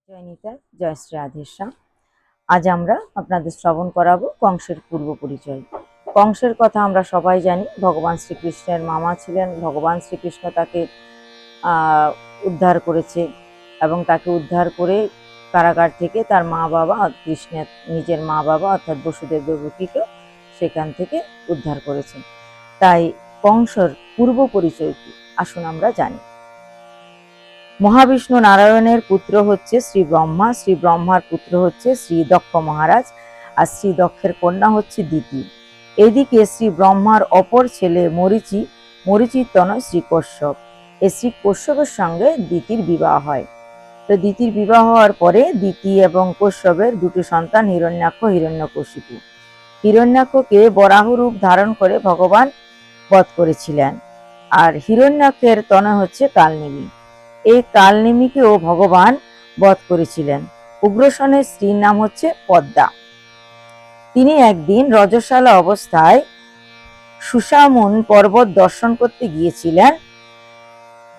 জয় নিতাই, জয় শ্রী রাধেশ্যাম। আজ আমরা আপনাদের শ্রবণ করাবো কংসের পূর্ব পরিচয়। কংসের কথা আমরা সবাই জানি, ভগবান শ্রীকৃষ্ণের মামা ছিলেন। ভগবান শ্রীকৃষ্ণ তাকে উদ্ধার করেছে এবং তাকে উদ্ধার করে কারাগার থেকে তার মা বাবা, কৃষ্ণের নিজের মা বাবা অর্থাৎ বসুদেব দেবকীকে সেখান থেকে উদ্ধার করেছেন। তাই কংসের পূর্ব পরিচয় কি আসুন আমরা জানি। মহাবিষ্ণু নারায়ণের পুত্র হচ্ছে শ্রী ব্রহ্মা, শ্রী ব্রহ্মার পুত্র হচ্ছে শ্রী দক্ষ মহারাজ, আর শ্রী দক্ষের কন্যা হচ্ছে দিতি। এদিকে শ্রী ব্রহ্মার অপর ছেলে মরীচি, মরীচির তনয় শ্রী কশ্যপ। এই শ্রী কশ্যপের সঙ্গে দিতির বিবাহ হয়। তো দিতির বিবাহ হওয়ার পরে দিতি এবং কশ্যপের দুটি সন্তান হিরণ্যাক্ষ, হিরণ্যকশিপু। হিরণ্যাক্ষকে বরাহ রূপ ধারণ করে ভগবান বধ করেছিলেন। আর হিরণ্যাক্ষের তনয় হচ্ছে কালনেমী। এই কালনেমীকেও ভগবান বধ করেছিলেন। উগ্রসেনের স্ত্রীর নাম হচ্ছে পদ্মা। তিনি একদিন রজস্বালা অবস্থায় সুষামুন পর্বত দর্শন করতে গিয়েছিলেন।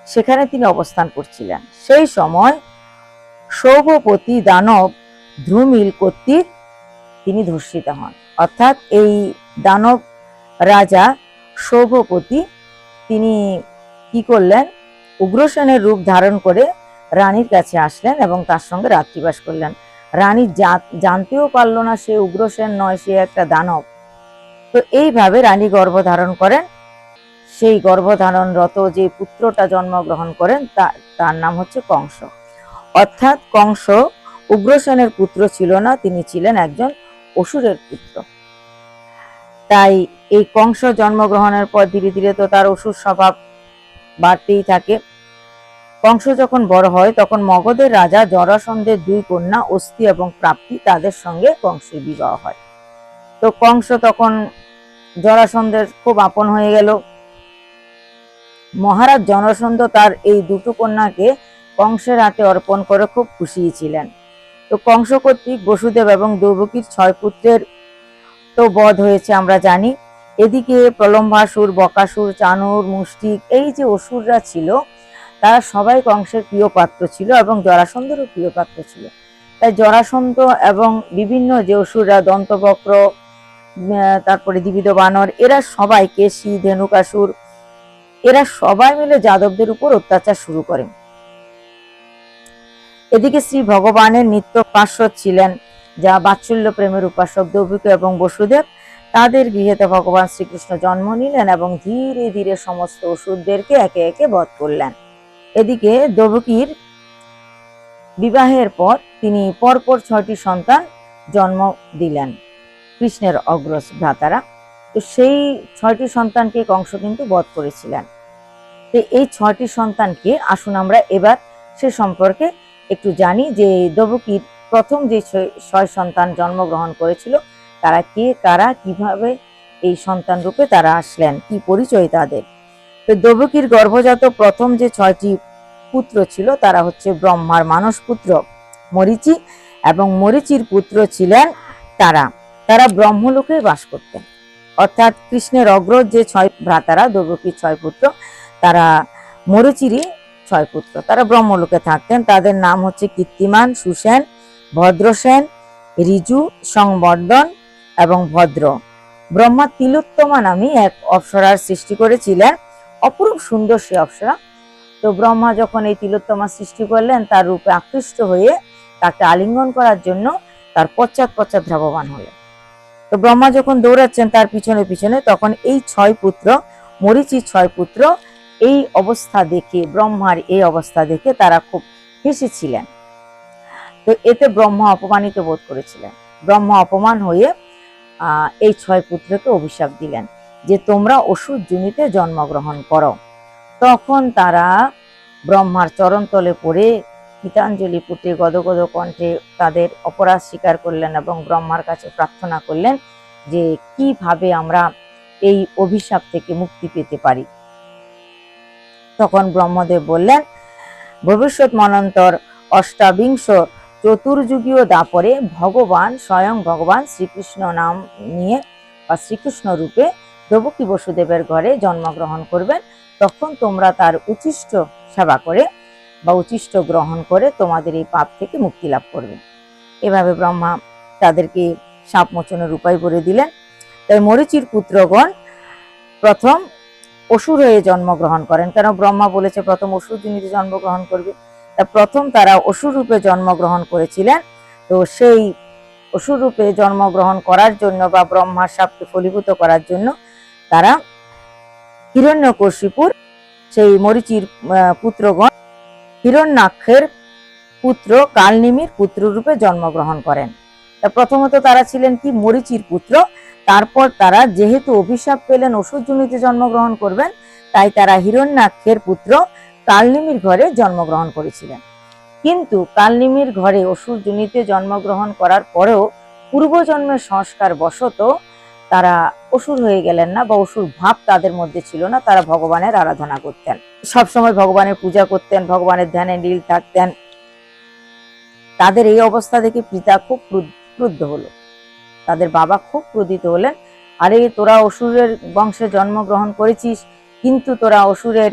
সেখানে তিনি অবস্থান করছিলেন। সেই সময় সৌভপতি দানব ধ্রুমিল কর্তৃক তিনি ধর্ষিত হন। অর্থাৎ এই দানব রাজা সৌভপতি তিনি কি করলেন, উগ্রসেনের রূপ ধারণ করে রানীর কাছে আসলেন এবং তার সঙ্গে রাত্রিবাস করলেন। রানী জানতেও পারল না সে উগ্রসেন নয়, সে একটা দানব। তো এইভাবে রানী গর্ভধারণ করেন। সেই গর্ভধারণরত যে পুত্রটা জন্মগ্রহণ করেন তার নাম হচ্ছে কংস। অর্থাৎ কংস উগ্রসেনের পুত্র ছিল না, তিনি ছিলেন একজন অসুরের পুত্র। তাই এই কংস জন্মগ্রহণের পর ধীরে ধীরে তো তার অসুর স্বভাব বাড়তেই থাকে। কংস যখন বড় হয় তখন মগধের রাজা জরাসন্ধের দুই কন্যা অস্থি এবং প্রাপ্তি, তাদের সঙ্গে কংসের বিবাহ হয়। তো কংস তখন জরাসন্ধের খুব আপন হয়ে গেল। মহারাজ জরাসন্ধ তার এই দুটো কন্যাকে কংসের হাতে অর্পণ করে খুব খুশি ছিলেন। তো কংস কর্তৃক বসুদেব এবং দেবকীর 6 পুত্রের তো বধ হয়েছে আমরা জানি। এদিকে প্রলম্বাসুর, বকাসুর, চানুর, মুষ্টিক, এই যে অসুররা ছিল তারা সবাই কংসের প্রিয় পাত্র ছিল এবং জরাসন্ধেরও প্রিয় পাত্র ছিল। তাই জরাসন্ধ এবং বিভিন্ন যে অসুররা, দন্তবক্র, তারপরে দ্বিবিধ বানর, এরা সবাই, কেশী, ধেনুকাসুর, এরা সবাই মিলে যাদবদের উপর অত্যাচার শুরু করে। এদিকে শ্রী ভগবানের নিত্য পার্শ্বদ ছিলেন, যা বাৎসল্য প্রেমের উপাসক দেবকী এবং বসুদেব। তাদের গৃহেতে ভগবান শ্রীকৃষ্ণ জন্ম নিলেন এবং ধীরে ধীরে সমস্ত অসুরদেরকে একে একে বধ করলেন। এদিকে দেবকীর বিবাহের পর তিনি পরপর 6টি সন্তান জন্ম দিলেন, কৃষ্ণের অগ্রজ ভ্রাতারা। তো সেই 6টি সন্তানকে কংস কিন্তু বধ করেছিলেন। তো এই 6টি সন্তানকে আসুন আমরা এবার সে সম্পর্কে একটু জানি, যে দেবকীর প্রথম যে 6 সন্তান জন্মগ্রহণ করেছিল তারা কে, কারা, কিভাবে এই সন্তান রূপে তারা আসলেন, কি পরিচয় তাদের। তো দেবকীর গর্ভজাত প্রথম যে 6টি পুত্র ছিল তারা হচ্ছে ব্রহ্মার মানস পুত্র মরীচি এবং মরীচির পুত্র ছিলেন তারা। তারা ব্রহ্মলোকে বাস করতেন। অর্থাৎ কৃষ্ণের অগ্রজ যে 6 ভ্রাতারা, দেবকীর 6 পুত্র, তারা মরীচিরই 6 পুত্র, তারা ব্রহ্মলোকে থাকতেন। তাদের নাম হচ্ছে কীর্তিমান, সুসেন, ভদ্রসেন, ঋজু, সংবর্ধন এবং ভদ্র। ব্রহ্মা তিলোত্তমা নামে এক অপ্সরার সৃষ্টি করেছিলেন, অপরূপ সুন্দর সে অপ্সরা। তো ব্রহ্মা যখন এই তিলোত্তমা সৃষ্টি করলেন, তার রূপে আকৃষ্ট হয়ে তাকে আলিঙ্গন করার জন্য তার পশ্চাৎ পশ্চাৎ ধাবমান হলেন। তো ব্রহ্মা যখন দৌড়াচ্ছেন তার পিছনে পিছনে, তখন এই 6 পুত্র, মরীচির 6 পুত্র, এই অবস্থা দেখে, ব্রহ্মার এই অবস্থা দেখে তারা খুব হেসেছিলেন। তো এতে ব্রহ্মা অপমানিত বোধ করেছিলেন। ব্রহ্মা অপমান হয়ে এই 6 পুত্রকে অভিশাপ দিলেন যে তোমরা অসুর যোনিতে জন্মগ্রহণ করো। তখন তারা ব্রহ্মার চরণতলে পড়ে গীতাঞ্জলি পুঁতে গদগদ কণ্ঠে তাদের অপরাধ স্বীকার করলেন এবং ব্রহ্মার কাছে প্রার্থনা করলেন যে কিভাবে আমরা এই অভিশাপ থেকে মুক্তি পেতে পারি। তখন ব্রহ্মদেব বললেন, ভবিষ্যৎ মনন্তর অষ্টাবিংশ চতুর্যুগীয় দাপরে ভগবান, স্বয়ং ভগবান শ্রীকৃষ্ণ নাম নিয়ে বা শ্রীকৃষ্ণ রূপে দেবকী বসুদেবের ঘরে জন্মগ্রহণ করবেন। তখন তোমরা তার উচ্ছিষ্ট সেবা করে বা উচ্ছিষ্ট গ্রহণ করে তোমাদের এই পাপ থেকে মুক্তি লাভ করবে। এভাবে ব্রহ্মা তাদেরকে সাপ মোচনের উপায় বলে দিলেন। তাই মরীচির পুত্রগণ প্রথম অসুর হয়ে জন্মগ্রহণ করেন, কারণ ব্রহ্মা বলেছে প্রথম অসুর জনিতে জন্মগ্রহণ করবে। তা প্রথম তারা অসুর রূপে জন্মগ্রহণ করেছিলেন। তো সেই অসুর রূপে জন্মগ্রহণ করার জন্য বা ব্রহ্মার শাপকে ফলীভূত করার জন্য তারা হিরণ্যকশিপুর সেই মরীচির পুত্রগণ হিরণ্যাক্ষের পুত্র কালনেমির পুত্র রূপে জন্মগ্রহণ করেন। তা প্রথমত তারা ছিলেন কি মরীচির পুত্র, তারপর তারা যেহেতু অভিশাপ পেলেন অসুর জনিতে জন্মগ্রহণ করবেন, তাই তারা হিরণ্যাক্ষের পুত্র কালনেমির ঘরে জন্মগ্রহণ করেছিলেন। কিন্তু কালনেমির ঘরে অসুর জনিতে জন্মগ্রহণ করার পরেও পূর্বজন্মের সংস্কার বশত তারা অসুর হয়ে গেলেন না, বা অসুর ভাব তাদের মধ্যে ছিল না। তারা ভগবানের আরাধনা করতেন, সবসময় ভগবানের পূজা করতেন, ভগবানের ধ্যানে লীন থাকতেন। তাদের এই অবস্থা দেখে পিতা খুব ক্রুদ্ধ হলো, তাদের বাবা খুব ক্রোধিত হলেন। আরে তোরা অসুরের বংশে জন্মগ্রহণ করেছিস, কিন্তু তোরা অসুরের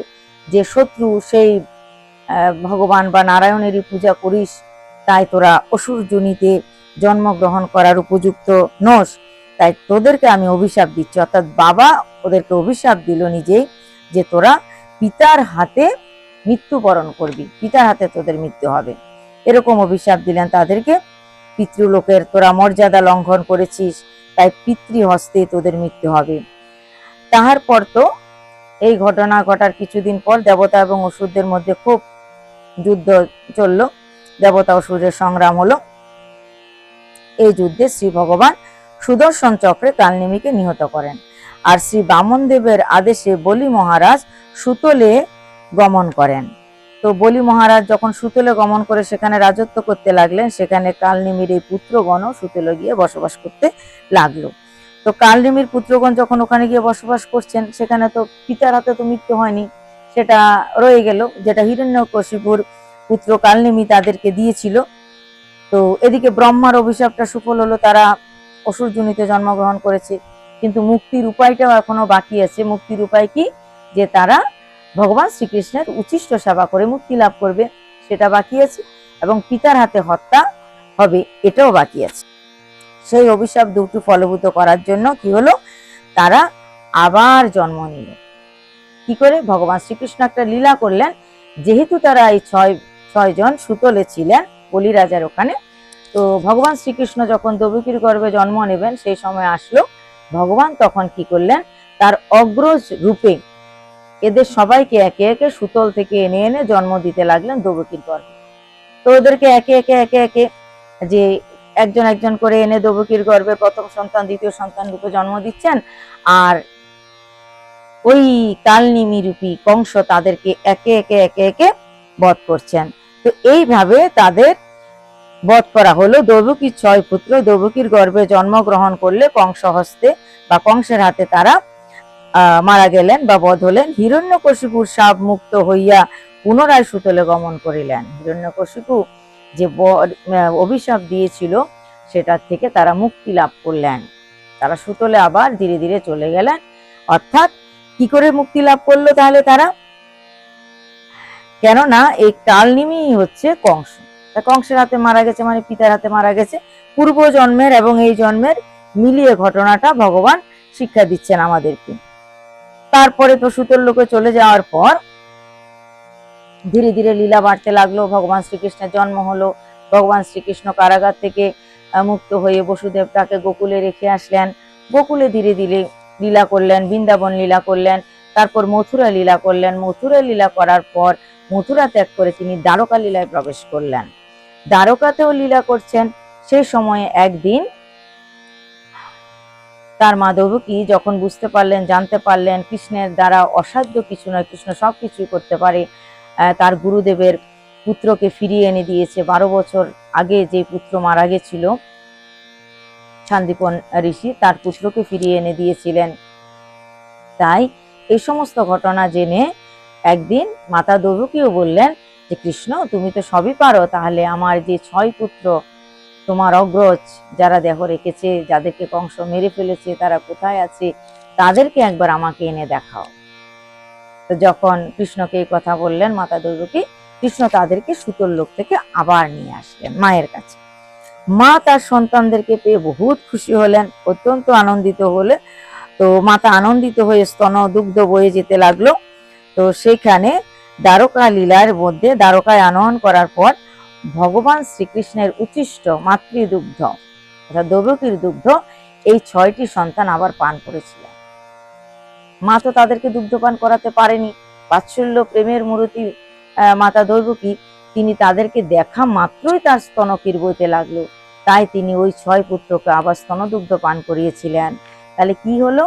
যে শত্রু সেই ভগবান বা নারায়ণেরই পূজা করিস, তাই তোরা অসুর জনিতে জন্মগ্রহণ করার উপযুক্ত নস। তাই তোদেরকে আমি অভিশাপ দিচ্ছি। অর্থাৎ বাবা ওদেরকে অভিশাপ দিল নিজেই, যে তোরা পিতার হাতে মৃত্যুবরণ করবি, পিতার হাতে তোদের মৃত্যু হবে, এরকম অভিশাপ দিলেন তাদেরকে। পিতৃলোকের তোরা মর্যাদা লঙ্ঘন করেছিস, তাই পিতৃহস্তে তোদের মৃত্যু হবে। তাহার পর তো এই ঘটনা ঘটার কিছুদিন পর দেবতা এবং অসুরদের মধ্যে খুব যুদ্ধ চলল, দেবতা অসুরের সংগ্রাম হলো। এই যুদ্ধে শ্রী ভগবান সুদর্শন চক্রে কালনেমিকে নিহত করেন। আর শ্রী বামন দেবের আদেশে বলি মহারাজ সুতলে গমন করেন। তো বলি মহারাজ যখন সুতলে গমন করে সেখানে রাজত্ব করতে লাগলেন, সেখানে কালনেমির এই পুত্রগণও সুতলে গিয়ে বসবাস করতে লাগলো। তো কালনেমির পুত্রগণ যখন ওখানে গিয়ে বসবাস করছেন, সেখানে তো পিতার হাতে তো মৃত্যু হয়নি, সেটা রয়ে গেল, যেটা হিরণ্যকশিপুর পুত্র কালনেমি তাদেরকে দিয়েছিল। তো এদিকে ব্রহ্মার অভিশাপটা সুফল হলো, তারা অসুর জনিতে জন্মগ্রহণ করেছে। কিন্তু মুক্তির উপায়টাও এখনো বাকি আছে। মুক্তির উপায় কি? যে তারা ভগবান শ্রীকৃষ্ণের উচ্ছিষ্ট সেবা করে মুক্তি লাভ করবে, সেটা বাকি আছে। এবং পিতার হাতে হত্যা হবে, এটাও বাকি আছে। সেই অভিশাপ দুটো ফলভূত করার জন্য কি হলো, তারা আবার জন্ম নিল। কি করে? ভগবান শ্রীকৃষ্ণ একটা লীলা করলেন। যেহেতু তারা এই ছয়জন সুতলে ছিলেন বলিরাজার ওখানে, তো ভগবান শ্রীকৃষ্ণ যখন দেবকীর গর্ভে জন্ম নেবেন সেই সময় আসলো, ভগবান তখন কি করলেন, তার অগ্রজ রূপে এদের সবাইকে একে একে সুতল থেকে এনে এনে জন্ম দিতে লাগলেন দেবকীর গর্ভে। তো ওদেরকে একে একে একে একে যে একজন একজন করে এনে দেবকীর গর্ভে প্রথম সন্তান দ্বিতীয় সন্তান রূপে জন্ম দিচ্ছেন, আর ওই কালনেমি রূপী কংস তাদেরকে একে একে একে একে বধ করছেন। তো এইভাবে তাদের বধ করা হলো। দেবকীর 6 পুত্র দেবকীর গর্ভে জন্মগ্রহণ করলে কংস হস্তে বা কংসের হাতে তারা মারা গেলেন বা বধ হলেন। হিরণ্যকশিপুর শাপ মুক্ত হইয়া পুনরায় সুতলে গমন করিলেন। হিরণ্যকশিপু যে অভিশাপ দিয়েছিল সেটার থেকে তারা মুক্তি লাভ করলেন, তারা সুতলে আবার ধীরে ধীরে চলে গেলেন। অর্থাৎ কি করে মুক্তি লাভ করলো তাহলে তারা? কেননা এই কালনেমি হচ্ছে কংস, কংসের হাতে মারা গেছে, মানে পিতার হাতে মারা গেছে। পূর্ব জন্মের এবং এই জন্মের মিলিয়ে ঘটনাটা ভগবান শিক্ষা দিচ্ছেন আমাদেরকে। তারপরে তো সুতল লোকে চলে যাওয়ার পর ধীরে ধীরে লীলা বাড়তে লাগলো, ভগবান শ্রীকৃষ্ণের জন্ম হলো। ভগবান শ্রীকৃষ্ণ কারাগার থেকে মুক্ত হয়ে বসুদেব তাকে গোকুলে রেখে আসলেন। গোকুলে ধীরে ধীরে লীলা করলেন, বৃন্দাবন লীলা করলেন, তারপর মথুরা লীলা করলেন। মথুরা লীলা করার পর মথুরা ত্যাগ করে তিনি দ্বারকা লীলায় প্রবেশ করলেন। দ্বারকাতেও লীলা করছেন। সেই সময়ে একদিন তার মা দেবকী যখন বুঝতে পারলেন, জানতে পারলেন কৃষ্ণের দ্বারা অসাধ্য কিছু নয়, কৃষ্ণ সবকিছুই করতে পারে, তার গুরুদেবের পুত্রকে ফিরিয়ে এনে দিয়েছে। 12 বছর আগে যে পুত্র মারা গেছিল সান্দীপন ঋষি, তার পুত্রকে ফিরিয়ে এনে দিয়েছিলেন। তাই এই সমস্ত ঘটনা জেনে একদিন মাতা দেবকীও বললেন যে কৃষ্ণ তুমি তো সবই পারো, তাহলে আমার যে 6 পুত্র তোমার অগ্রজ যারা দেহ রেখেছে, যাদেরকে কংস মেরে ফেলেছে, তারা কোথায় আছে, তাদেরকে একবার আমাকে এনে দেখাও। তো যখন কৃষ্ণকে এই কথা বললেন মাতা দেবকী, কৃষ্ণ তাদেরকে সুতোর লোক থেকে আবার নিয়ে আসলেন মায়ের কাছে। মা তার সন্তানদেরকে পেয়ে বহুত খুশি হলেন, অত্যন্ত আনন্দিত হলে। তো মাতা আনন্দিত হয়ে স্তন দুগ্ধ বয়ে যেতে লাগলো। তো সেখানে দ্বারকা লীলার মধ্যে দ্বারকায় আনয়ন করার পর ভগবান শ্রীকৃষ্ণের উচ্ছিষ্ট মাতৃদুগ্ধ অর্থাৎ দেবকীর দুগ্ধ এই 6টি সন্তান আবার পান করেছিলেন। মা তো তাদেরকে দুগ্ধপান করাতে পারেনি, বাৎসল্য প্রেমের মূর্তি মাতা দৈবকী, তিনি তাদেরকে দেখা মাত্রই তার স্তনকির বইতে লাগলো, তাই তিনি ওই 6 পুত্রকে আবার স্তনদুগ্ধ পান করিয়েছিলেন। তাহলে কি হলো,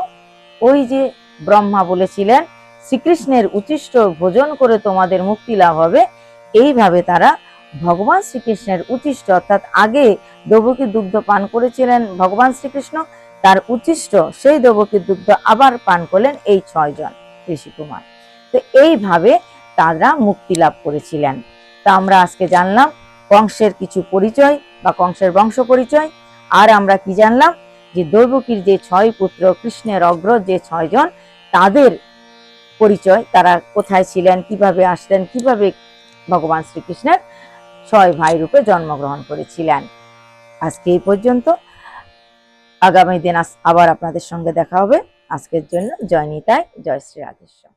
ওই যে ব্রহ্মা বলেছিলেন শ্রীকৃষ্ণের উচ্ছিষ্ট ভোজন করে তোমাদের মুক্তি লাভ হবে, এইভাবে তারা ভগবান শ্রীকৃষ্ণের উচ্ছিষ্ট অর্থাৎ আগে দেবকীর দুগ্ধ পান করেছিলেন ভগবান শ্রীকৃষ্ণ, তার উচ্ছিষ্ট সেই দেবকীর দুগ্ধ আবার পান করলেন এই 6 জন ঋষিকুমার। তো এইভাবে তারা মুক্তি লাভ করেছিলেন। তা আমরা আজকে জানলাম কংসের কিছু পরিচয় বা কংসের বংশ পরিচয়। আর আমরা কি জানলাম যে দৈবকীর যে 6 পুত্র, কৃষ্ণের অগ্রজ যে 6 জন, তাদের পরিচয়, তারা কোথায় ছিলেন, কিভাবে আসলেন, কিভাবে ভগবান শ্রীকৃষ্ণের 6 ভাই রূপে জন্মগ্রহণ করেছিলেন। আজকে এই পর্যন্ত, আগামী দিন আবার আপনাদের সঙ্গে দেখা হবে। আজকের জন্য জয় নিতাই, জয় শ্রী রাধেশ্বর।